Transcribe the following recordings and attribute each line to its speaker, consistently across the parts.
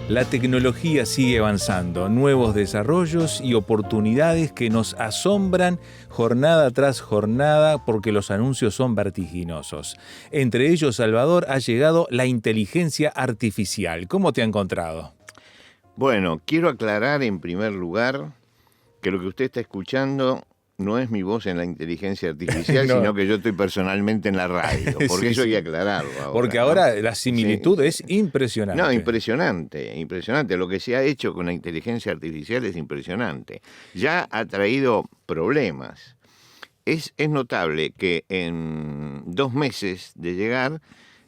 Speaker 1: La tecnología sigue avanzando, nuevos desarrollos y oportunidades que nos asombran jornada tras jornada porque los anuncios son vertiginosos. Entre ellos, Salvador, ha llegado la inteligencia artificial. ¿Cómo te ha encontrado?
Speaker 2: Bueno, quiero aclarar en primer lugar que lo que usted está escuchando no es mi voz en la inteligencia artificial,
Speaker 1: No.
Speaker 2: sino que yo estoy personalmente en la radio, porque
Speaker 1: Sí,
Speaker 2: eso hay
Speaker 1: sí.
Speaker 2: que aclararlo ahora.
Speaker 1: Porque
Speaker 2: ¿no?
Speaker 1: ahora la similitud
Speaker 2: Sí.
Speaker 1: es impresionante.
Speaker 2: No, impresionante. Lo que se ha hecho con la inteligencia artificial es impresionante. Ya ha traído problemas. Es notable que en 2 meses de llegar,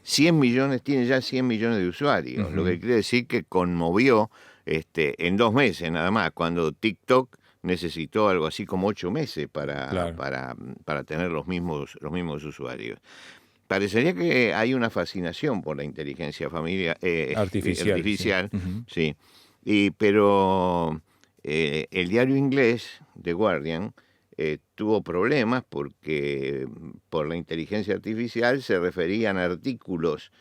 Speaker 2: 100 millones, tiene ya 100 millones de usuarios, lo que quiere decir que conmovió en 2 meses nada más, cuando TikTok necesitó algo así como 8 meses
Speaker 1: Claro.
Speaker 2: para tener los mismos usuarios. Parecería que hay una fascinación por la inteligencia artificial,
Speaker 1: Ujú.
Speaker 2: sí. Pero el diario inglés, The Guardian, tuvo problemas porque por la inteligencia artificial se referían a artículos,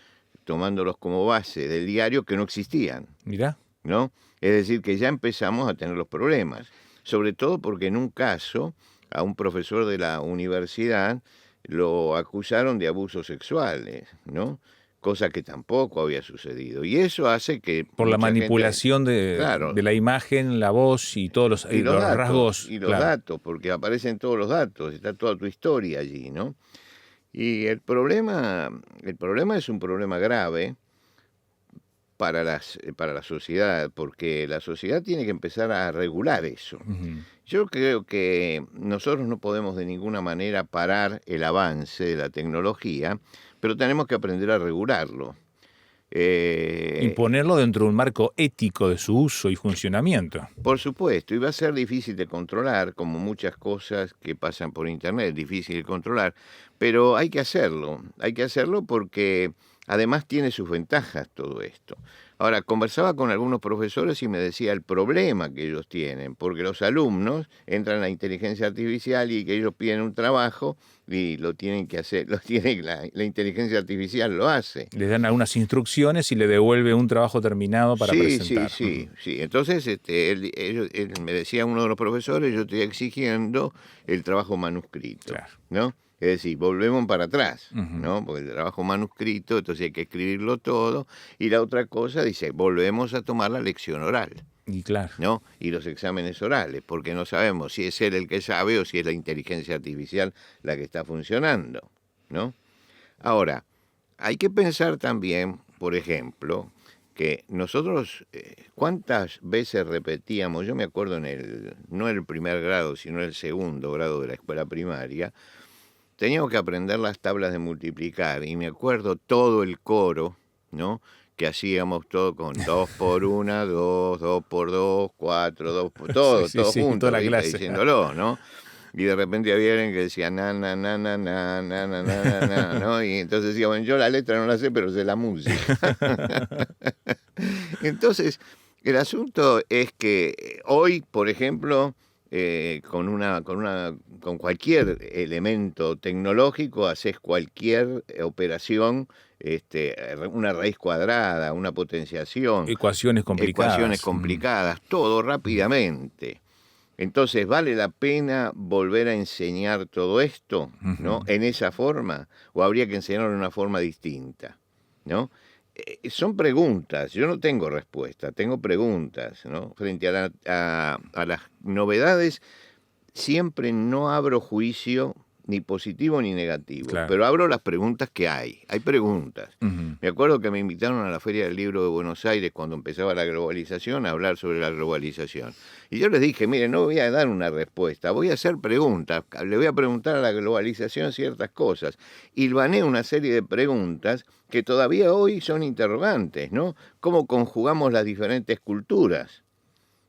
Speaker 2: tomándolos como base del diario, que no existían,
Speaker 1: Mirá.
Speaker 2: ¿no? Es decir, que ya empezamos a tener los problemas, sobre todo porque en un caso a un profesor de la universidad lo acusaron de abusos sexuales, ¿no? Cosa que tampoco había sucedido. Y eso hace que
Speaker 1: Por la
Speaker 2: mucha gente,
Speaker 1: manipulación
Speaker 2: claro,
Speaker 1: de la imagen, la voz y todos los,
Speaker 2: y los
Speaker 1: los
Speaker 2: datos,
Speaker 1: rasgos. Claro.
Speaker 2: porque aparecen todos los datos, está toda tu historia allí, ¿no? Y el problema es un problema grave para la sociedad, porque la sociedad tiene que empezar a regular eso.
Speaker 1: Ujú.
Speaker 2: Yo creo que nosotros no podemos de ninguna manera parar el avance de la tecnología, pero tenemos que aprender a regularlo.
Speaker 1: Imponerlo dentro de un marco ético de su uso y funcionamiento.
Speaker 2: Por supuesto, y va a ser difícil de controlar, como muchas cosas que pasan por Internet, difícil de controlar, pero hay que hacerlo porque además tiene sus ventajas todo esto. Ahora, conversaba con algunos profesores y me decía el problema que ellos tienen, porque los alumnos entran a la inteligencia artificial y que ellos piden un trabajo y lo tienen que hacer, la inteligencia artificial lo hace.
Speaker 1: Les dan algunas instrucciones y le devuelve un trabajo terminado para presentar.
Speaker 2: Sí. Entonces, él me decía uno de los profesores, yo estoy exigiendo el trabajo manuscrito,
Speaker 1: Claro.
Speaker 2: ¿no? Es decir, volvemos para atrás,
Speaker 1: Ujú.
Speaker 2: ¿no? Porque el trabajo manuscrito, entonces hay que escribirlo todo. Y la otra cosa dice, volvemos a tomar la lección oral,
Speaker 1: Y claro.
Speaker 2: ¿no? Y los exámenes orales, porque no sabemos si es él el que sabe o si es la inteligencia artificial la que está funcionando, ¿no? Ahora, hay que pensar también, por ejemplo, que nosotros, ¿cuántas veces repetíamos? Yo me acuerdo no en el primer grado, sino en el segundo grado de la escuela primaria, teníamos que aprender las tablas de multiplicar, y me acuerdo todo el coro, ¿no? Que hacíamos todo con 2 por 1, 2, 2 por 2, 4, 2 por... Todo
Speaker 1: Sí, toda
Speaker 2: junto,
Speaker 1: la
Speaker 2: ¿viste?
Speaker 1: clase.
Speaker 2: Diciéndolo, ¿no? Y de repente había alguien que decía na, na, na, na, na, na, na, na, na, ¿no? Y entonces decía, bueno, yo la letra no la sé, pero sé la música. Entonces, el asunto es que hoy, por ejemplo, con cualquier elemento tecnológico haces cualquier operación, una raíz cuadrada, una potenciación,
Speaker 1: Ecuaciones
Speaker 2: ecuaciones
Speaker 1: complicadas.
Speaker 2: complicadas, todo rápidamente. Entonces, ¿vale la pena volver a enseñar todo esto, ¿no? En esa forma, o habría que enseñarlo de una forma distinta, ¿no? Son preguntas, yo no tengo respuesta, tengo preguntas, ¿no? Frente a las novedades, siempre no abro juicio ni positivo ni negativo,
Speaker 1: Claro.
Speaker 2: pero abro las preguntas que hay preguntas.
Speaker 1: Ujú.
Speaker 2: Me acuerdo que me invitaron a la Feria del Libro de Buenos Aires cuando empezaba la globalización a hablar sobre la globalización. Y yo les dije, mire, no voy a dar una respuesta, voy a hacer preguntas, le voy a preguntar a la globalización ciertas cosas. Hilvané una serie de preguntas que todavía hoy son interrogantes, ¿no? ¿Cómo conjugamos las diferentes culturas?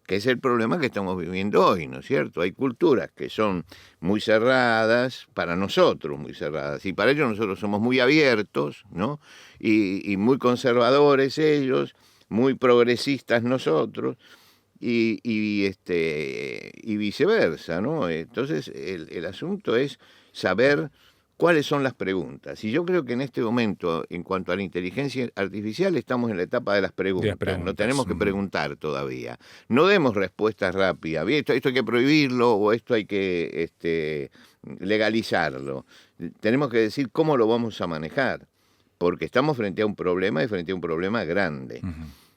Speaker 2: Que es el problema que estamos viviendo hoy, ¿no es cierto? Hay culturas que son muy cerradas, para nosotros muy cerradas, y para ellos nosotros somos muy abiertos, ¿no? Y muy conservadores ellos, muy progresistas nosotros, y viceversa, ¿no? Entonces, el asunto es saber ¿Cuáles son las preguntas? Y yo creo que en este momento, en cuanto a la inteligencia artificial, estamos en la etapa de las preguntas. No tenemos que preguntar todavía. No demos respuestas rápidas. Esto hay que prohibirlo o esto hay que legalizarlo. Tenemos que decir cómo lo vamos a manejar, porque estamos frente a un problema y frente a un problema grande.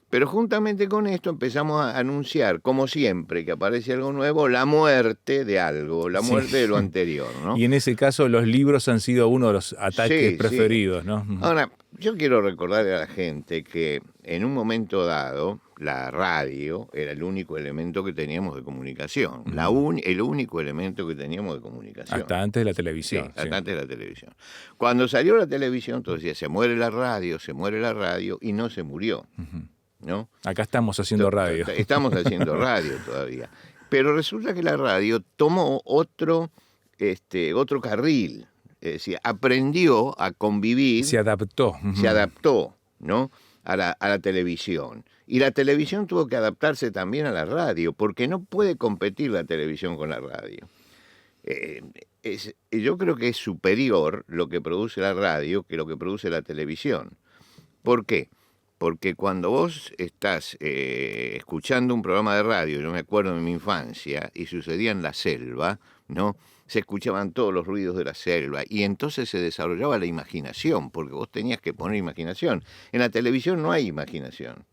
Speaker 2: Pero juntamente con esto empezamos a anunciar, como siempre que aparece algo nuevo, la muerte de algo, la muerte de lo anterior, ¿no?
Speaker 1: Y en ese caso los libros han sido uno de los ataques preferidos, ¿no?
Speaker 2: Ahora, yo quiero recordarle a la gente que en un momento dado la radio era el único elemento que teníamos de comunicación, el único elemento que teníamos de comunicación.
Speaker 1: Hasta antes de la televisión.
Speaker 2: Sí, hasta antes de la televisión. Cuando salió la televisión, entonces decía, se muere la radio, y no se murió. ¿No?
Speaker 1: Acá estamos haciendo radio.
Speaker 2: Estamos haciendo radio todavía. Pero resulta que la radio tomó otro carril. Es decir, aprendió a convivir.
Speaker 1: Se adaptó.
Speaker 2: Se adaptó, ¿no? a la televisión. Y la televisión tuvo que adaptarse también a la radio, porque no puede competir la televisión con la radio. Yo creo que es superior lo que produce la radio que lo que produce la televisión. ¿Por qué? Porque cuando vos estás escuchando un programa de radio, yo me acuerdo de mi infancia, y sucedía en la selva, ¿no? Se escuchaban todos los ruidos de la selva, y entonces se desarrollaba la imaginación, porque vos tenías que poner imaginación. En la televisión no hay imaginación.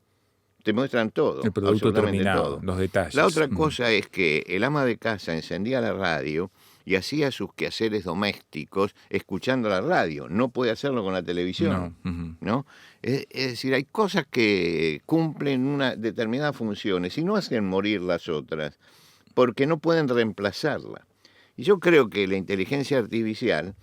Speaker 2: Te muestran todo,
Speaker 1: el producto
Speaker 2: absolutamente
Speaker 1: terminado,
Speaker 2: todo.
Speaker 1: los detalles.
Speaker 2: La otra cosa es que el ama de casa encendía la radio y hacía sus quehaceres domésticos escuchando la radio. No puede hacerlo con la televisión, ¿no? Es decir, hay cosas que cumplen una determinadas funciones y no hacen morir las otras, porque no pueden reemplazarla. Y yo creo que la inteligencia artificial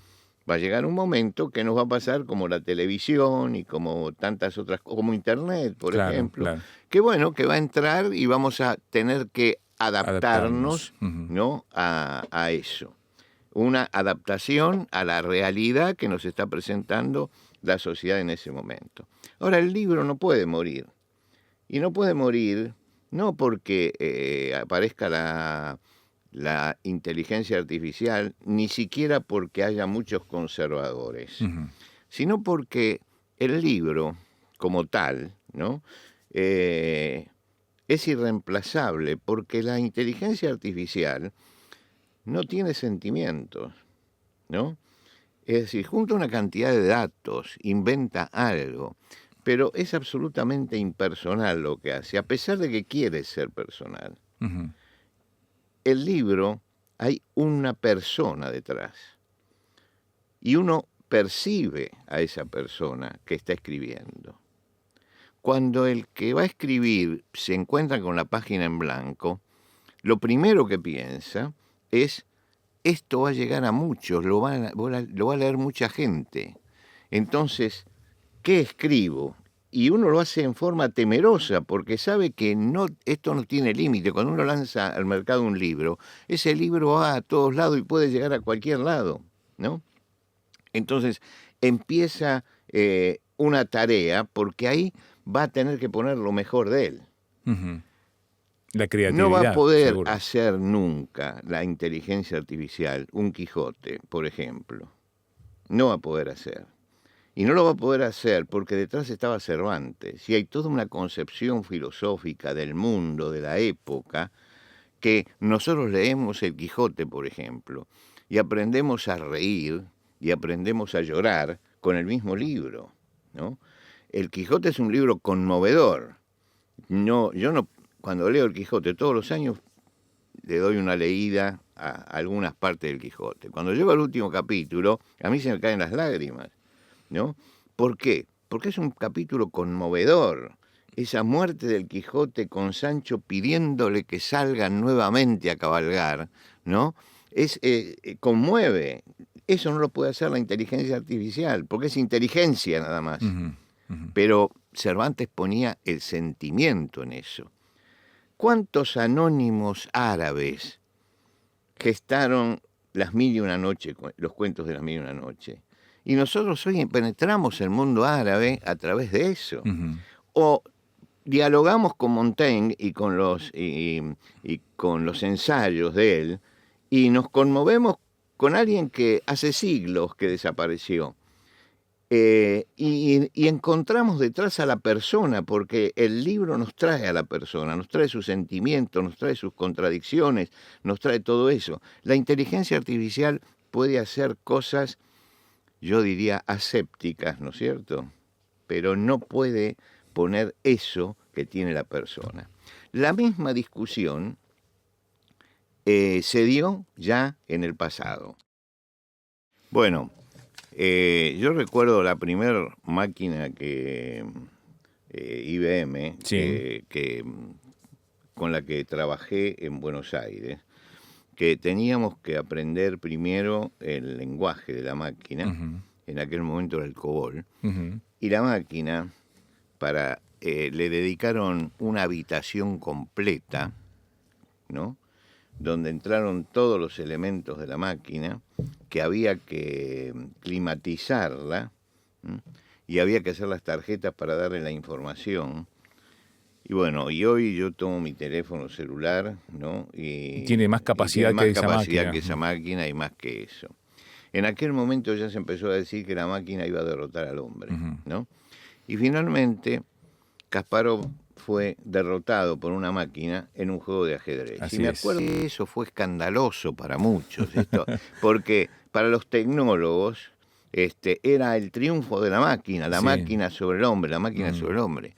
Speaker 2: va a llegar un momento que nos va a pasar como la televisión y como tantas otras, como Internet, por ejemplo, que bueno, que va a entrar y vamos a tener que adaptarnos. ¿No? a eso. Una adaptación a la realidad que nos está presentando la sociedad en ese momento. Ahora, el libro no puede morir. Y no puede morir no porque aparezca la inteligencia artificial, ni siquiera porque haya muchos conservadores, sino porque el libro, como tal, ¿no? Es irreemplazable, porque la inteligencia artificial no tiene sentimientos, ¿no? Es decir, junta una cantidad de datos, inventa algo, pero es absolutamente impersonal lo que hace, a pesar de que quiere ser personal. El libro, hay una persona detrás, y uno percibe a esa persona que está escribiendo. Cuando el que va a escribir se encuentra con la página en blanco, lo primero que piensa es, esto va a llegar a muchos, lo va a leer mucha gente. Entonces, ¿qué escribo? Y uno lo hace en forma temerosa, porque sabe que esto no tiene límite. Cuando uno lanza al mercado un libro, ese libro va a todos lados y puede llegar a cualquier lado, ¿no? Entonces, empieza una tarea, porque ahí va a tener que poner lo mejor de él.
Speaker 1: La creatividad.
Speaker 2: No va a poder
Speaker 1: seguro.
Speaker 2: hacer nunca la inteligencia artificial un Quijote, por ejemplo. No va a poder hacer. Y no lo va a poder hacer porque detrás estaba Cervantes. Y hay toda una concepción filosófica del mundo, de la época, que nosotros leemos el Quijote, por ejemplo, y aprendemos a reír y aprendemos a llorar con el mismo libro, ¿no? El Quijote es un libro conmovedor. Yo no, cuando leo el Quijote todos los años, le doy una leída a algunas partes del Quijote. Cuando llego al último capítulo, a mí se me caen las lágrimas, ¿no? ¿Por qué? Porque es un capítulo conmovedor. Esa muerte del Quijote con Sancho pidiéndole que salgan nuevamente a cabalgar, ¿no? Conmueve. Eso no lo puede hacer la inteligencia artificial, porque es inteligencia nada más. Pero Cervantes ponía el sentimiento en eso. ¿Cuántos anónimos árabes gestaron las mil y una noche, los cuentos de las mil y una noche? Y nosotros hoy penetramos el mundo árabe a través de eso. O dialogamos con Montaigne y con los ensayos de él, y nos conmovemos con alguien que hace siglos que desapareció. Y encontramos detrás a la persona, porque el libro nos trae a la persona, nos trae sus sentimientos, nos trae sus contradicciones, nos trae todo eso. La inteligencia artificial puede hacer cosas, yo diría, asépticas, ¿no es cierto? Pero no puede poner eso que tiene la persona. La misma discusión se dio ya en el pasado. Bueno, yo recuerdo la primera máquina que IBM,
Speaker 1: Sí.
Speaker 2: con la que trabajé en Buenos Aires, que teníamos que aprender primero el lenguaje de la máquina,
Speaker 1: Ujú,
Speaker 2: en aquel momento era el COBOL,
Speaker 1: ujú.
Speaker 2: y la máquina le dedicaron una habitación completa, ¿no? Donde entraron todos los elementos de la máquina, que había que climatizarla, ¿m? Y había que hacer las tarjetas para darle la información. Y bueno, y hoy yo tomo mi teléfono celular, ¿no?
Speaker 1: Tiene más
Speaker 2: Y tiene
Speaker 1: capacidad
Speaker 2: más
Speaker 1: que esa
Speaker 2: capacidad
Speaker 1: máquina.
Speaker 2: que esa máquina y más que eso. En aquel momento ya se empezó a decir que la máquina iba a derrotar al hombre,
Speaker 1: Ujú.
Speaker 2: ¿no? Y finalmente Kasparov fue derrotado por una máquina en un juego de ajedrez.
Speaker 1: Así
Speaker 2: Y me
Speaker 1: es.
Speaker 2: acuerdo que eso fue escandaloso para muchos, porque para los tecnólogos era el triunfo de la
Speaker 1: Sí.
Speaker 2: máquina sobre el hombre, la máquina
Speaker 1: Mm.
Speaker 2: sobre el hombre.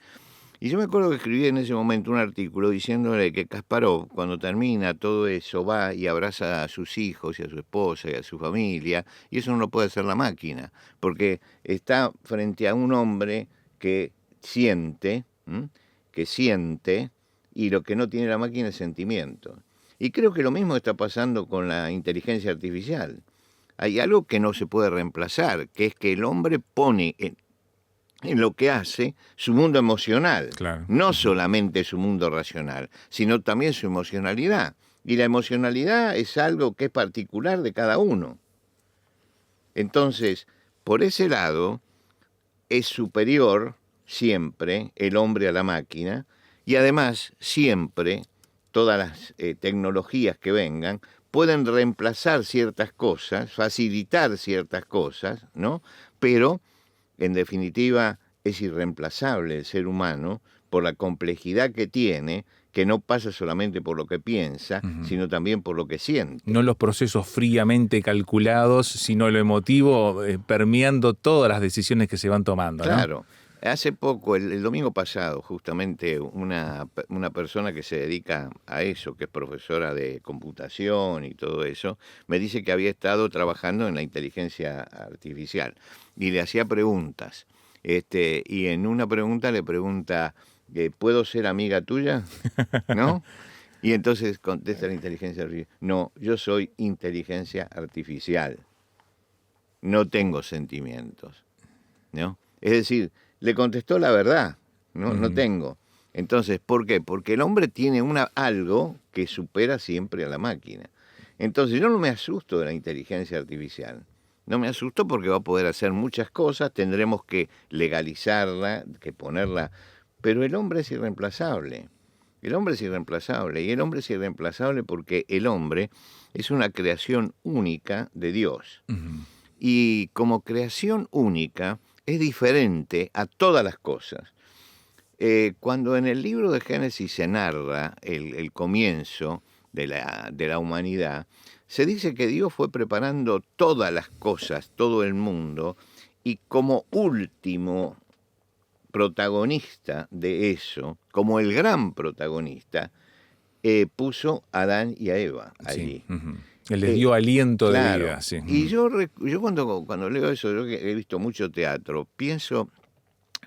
Speaker 2: Y yo me acuerdo que escribí en ese momento un artículo diciéndole que Kasparov, cuando termina todo eso, va y abraza a sus hijos y a su esposa y a su familia, y eso no lo puede hacer la máquina, porque está frente a un hombre que siente, ¿m? Que siente, y lo que no tiene la máquina es sentimiento. Y creo que lo mismo está pasando con la inteligencia artificial. Hay algo que no se puede reemplazar, que es que el hombre pone en lo que hace su mundo emocional,
Speaker 1: Claro.
Speaker 2: no solamente su mundo racional, sino también su emocionalidad. Y la emocionalidad es algo que es particular de cada uno. Entonces, por ese lado, es superior siempre el hombre a la máquina, y además siempre todas las tecnologías que vengan pueden reemplazar ciertas cosas, facilitar ciertas cosas, ¿no? Pero en definitiva, es irreemplazable el ser humano por la complejidad que tiene, que no pasa solamente por lo que piensa,
Speaker 1: Ujú.
Speaker 2: sino también por lo que siente.
Speaker 1: No los procesos fríamente calculados, sino lo emotivo permeando todas las decisiones que se van tomando, ¿no?
Speaker 2: Claro, hace poco, el domingo pasado, justamente una persona que se dedica a eso, que es profesora de computación y todo eso, me dice que había estado trabajando en la inteligencia artificial y le hacía preguntas. Y en una pregunta le pregunta, ¿puedo ser amiga tuya? ¿No? Y entonces contesta la inteligencia artificial, no, yo soy inteligencia artificial, no tengo sentimientos, ¿no? Es decir, le contestó la verdad, no, no
Speaker 1: Ujú.
Speaker 2: tengo. Entonces, ¿por qué? Porque el hombre tiene algo que supera siempre a la máquina. Entonces, yo no me asusto de la inteligencia artificial. No me asusto porque va a poder hacer muchas cosas, tendremos que legalizarla, que ponerla, pero el hombre es irreemplazable. El hombre es irreemplazable, y el hombre es irreemplazable porque el hombre es una creación única de Dios.
Speaker 1: Ujú.
Speaker 2: Y como creación única es diferente a todas las cosas. Cuando en el libro de Génesis se narra el comienzo de la humanidad, se dice que Dios fue preparando todas las cosas, todo el mundo, y como último protagonista de eso, como el gran protagonista, puso a Adán y a Eva allí.
Speaker 1: Sí. Ujú. Él les dio aliento de
Speaker 2: Claro,
Speaker 1: vida, sí.
Speaker 2: y
Speaker 1: Ujú.
Speaker 2: yo cuando leo eso, yo que he visto mucho teatro, pienso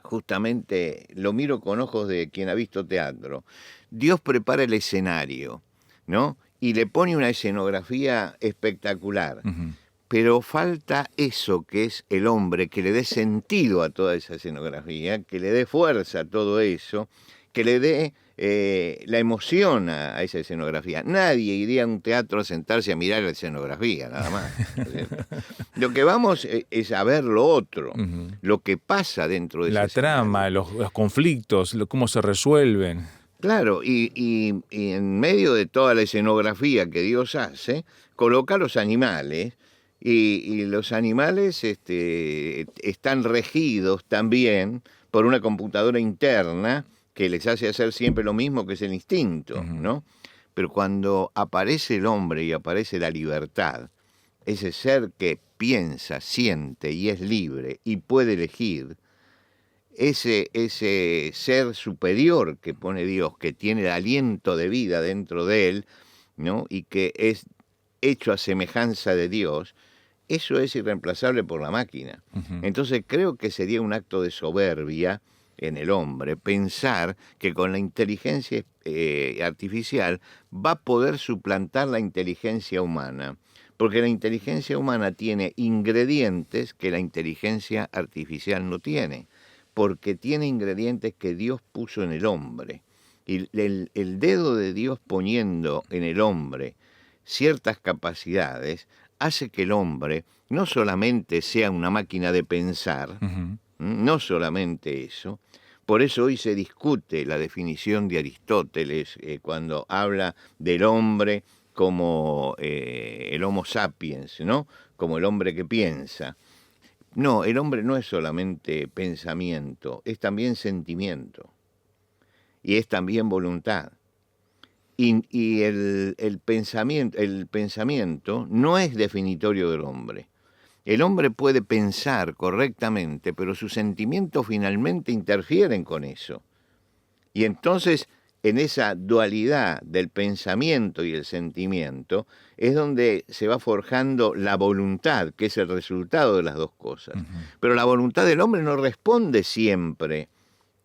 Speaker 2: justamente, lo miro con ojos de quien ha visto teatro. Dios prepara el escenario, ¿no? Y le pone una escenografía espectacular,
Speaker 1: Ujú.
Speaker 2: pero falta eso que es el hombre, que le dé sentido a toda esa escenografía, que le dé fuerza a todo eso, que le dé la emoción a esa escenografía. Nadie iría a un teatro a sentarse a mirar la escenografía, nada más, ¿no es cierto? Lo que vamos es a ver lo otro,
Speaker 1: Ujú.
Speaker 2: lo que pasa dentro de ese
Speaker 1: La
Speaker 2: escenario.
Speaker 1: trama, los conflictos, cómo se resuelven.
Speaker 2: Claro, y en medio de toda la escenografía que Dios hace, coloca los animales Y los animales están regidos también por una computadora interna que les hace hacer siempre lo mismo, que es el instinto, ¿no? Pero cuando aparece el hombre y aparece la libertad, ese ser que piensa, siente y es libre y puede elegir, ese ser superior que pone Dios, que tiene el aliento de vida dentro de él, ¿no? Y que es hecho a semejanza de Dios, eso es irreemplazable por la máquina. Entonces creo que sería un acto de soberbia en el hombre pensar que con la inteligencia artificial va a poder suplantar la inteligencia humana, porque la inteligencia humana tiene ingredientes que la inteligencia artificial no tiene, porque tiene ingredientes que Dios puso en el hombre. Y el dedo de Dios poniendo en el hombre ciertas capacidades hace que el hombre no solamente sea una máquina de pensar, no solamente eso. Por eso hoy se discute la definición de Aristóteles cuando habla del hombre como el Homo sapiens, ¿no? Como el hombre que piensa. No, el hombre no es solamente pensamiento, es también sentimiento y es también voluntad. Y el pensamiento no es definitorio del hombre. El hombre puede pensar correctamente, pero sus sentimientos finalmente interfieren con eso. Y entonces, en esa dualidad del pensamiento y el sentimiento, es donde se va forjando la voluntad, que es el resultado de las dos cosas. Pero la voluntad del hombre no responde siempre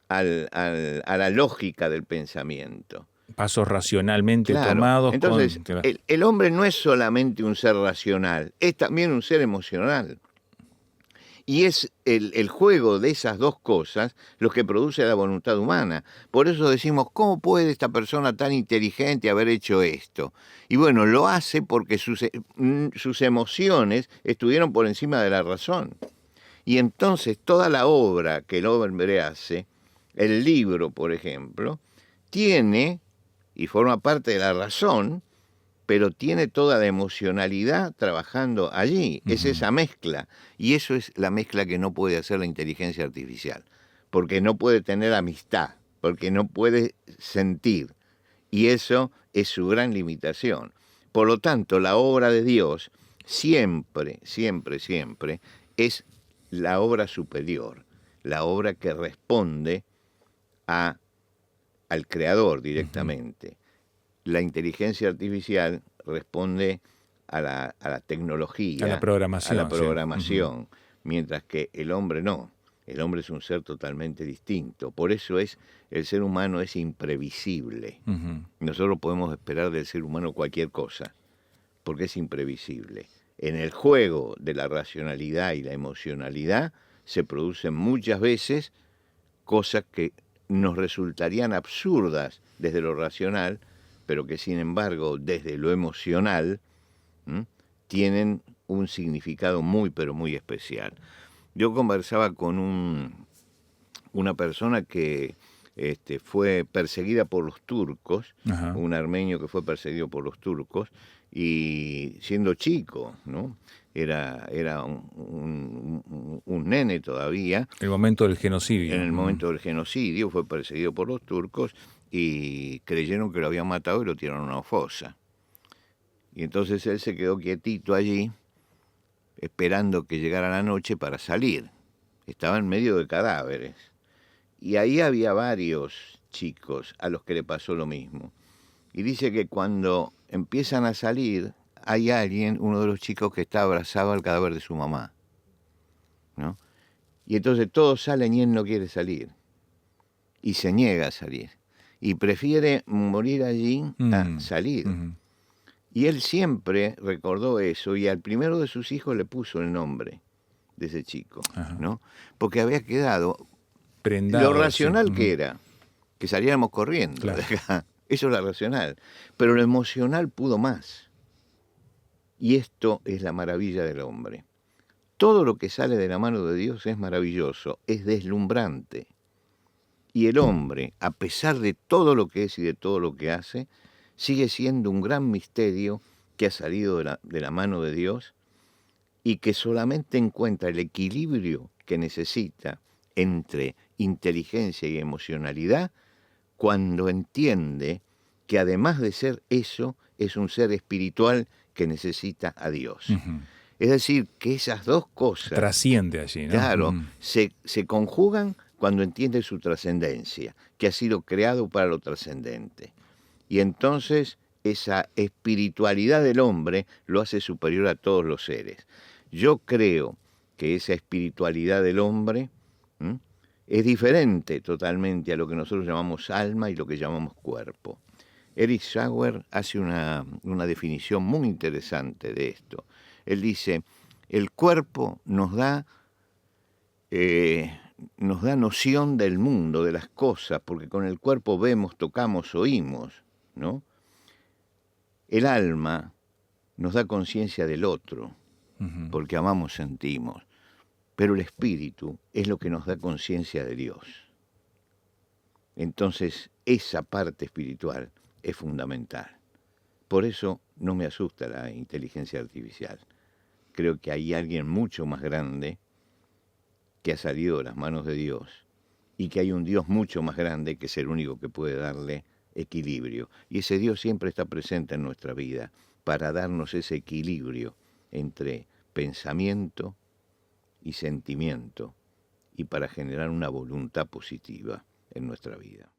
Speaker 2: a la lógica del pensamiento.
Speaker 1: Pasos racionalmente
Speaker 2: Claro.
Speaker 1: tomados.
Speaker 2: Entonces, el hombre no es solamente un ser racional, es también un ser emocional. Y es el juego de esas dos cosas lo que produce la voluntad humana. Por eso decimos, ¿cómo puede esta persona tan inteligente haber hecho esto? Y bueno, lo hace porque sus emociones estuvieron por encima de la razón. Y entonces toda la obra que el hombre hace, el libro, por ejemplo, tiene y forma parte de la razón, pero tiene toda la emocionalidad trabajando allí. Es esa mezcla. Y eso es la mezcla que no puede hacer la inteligencia artificial, porque no puede tener amistad, porque no puede sentir. Y eso es su gran limitación. Por lo tanto, la obra de Dios siempre, siempre, siempre es la obra superior, la obra que responde al creador directamente. La inteligencia artificial responde a la tecnología,
Speaker 1: a la
Speaker 2: programación, sí. Mientras que el hombre no. El hombre es un ser totalmente distinto. Por eso el ser humano es imprevisible. Nosotros podemos esperar del ser humano cualquier cosa, porque es imprevisible. En el juego de la racionalidad y la emocionalidad se producen muchas veces cosas que nos resultarían absurdas desde lo racional, pero que sin embargo desde lo emocional tienen un significado muy, pero muy especial. Yo conversaba con una persona que fue perseguida por los turcos, un armenio que fue perseguido por los turcos, y siendo chico, ¿no? Era un nene todavía.
Speaker 1: El momento del genocidio.
Speaker 2: En el momento del genocidio fue perseguido por los turcos y creyeron que lo habían matado y lo tiraron a una fosa. Y entonces él se quedó quietito allí, esperando que llegara la noche para salir. Estaba en medio de cadáveres. Y ahí había varios chicos a los que le pasó lo mismo. Y dice que cuando empiezan a salir, hay alguien, uno de los chicos, que está abrazado al cadáver de su mamá, ¿no? Y entonces todos salen y él no quiere salir. Y se niega a salir. Y prefiere morir allí a salir. Y él siempre recordó eso, y al primero de sus hijos le puso el nombre de ese chico, ¿no? Porque había quedado prendado, lo racional que era, que saliéramos corriendo de acá. Eso es lo racional. Pero lo emocional pudo más. Y esto es la maravilla del hombre. Todo lo que sale de la mano de Dios es maravilloso, es deslumbrante. Y el hombre, a pesar de todo lo que es y de todo lo que hace, sigue siendo un gran misterio que ha salido de la mano de Dios y que solamente encuentra el equilibrio que necesita entre inteligencia y emocionalidad cuando entiende que además de ser eso, es un ser espiritual que necesita a Dios.
Speaker 1: Ujú.
Speaker 2: Es decir, que esas dos cosas,
Speaker 1: Trasciende allí, ¿no?
Speaker 2: claro,
Speaker 1: Ujú.
Speaker 2: se conjugan cuando entiende su trascendencia, que ha sido creado para lo trascendente. Y entonces esa espiritualidad del hombre lo hace superior a todos los seres. Yo creo que esa espiritualidad del hombre es diferente totalmente a lo que nosotros llamamos alma y lo que llamamos cuerpo. Eric Sauer hace una definición muy interesante de esto. Él dice, el cuerpo nos da noción del mundo, de las cosas, porque con el cuerpo vemos, tocamos, oímos, ¿no? El alma nos da conciencia del otro,
Speaker 1: Ujú.
Speaker 2: porque amamos, sentimos, pero el espíritu es lo que nos da conciencia de Dios. Entonces, esa parte espiritual es fundamental. Por eso no me asusta la inteligencia artificial. Creo que hay alguien mucho más grande que ha salido de las manos de Dios y que hay un Dios mucho más grande que es el único que puede darle equilibrio. Y ese Dios siempre está presente en nuestra vida para darnos ese equilibrio entre pensamiento y sentimiento y para generar una voluntad positiva en nuestra vida.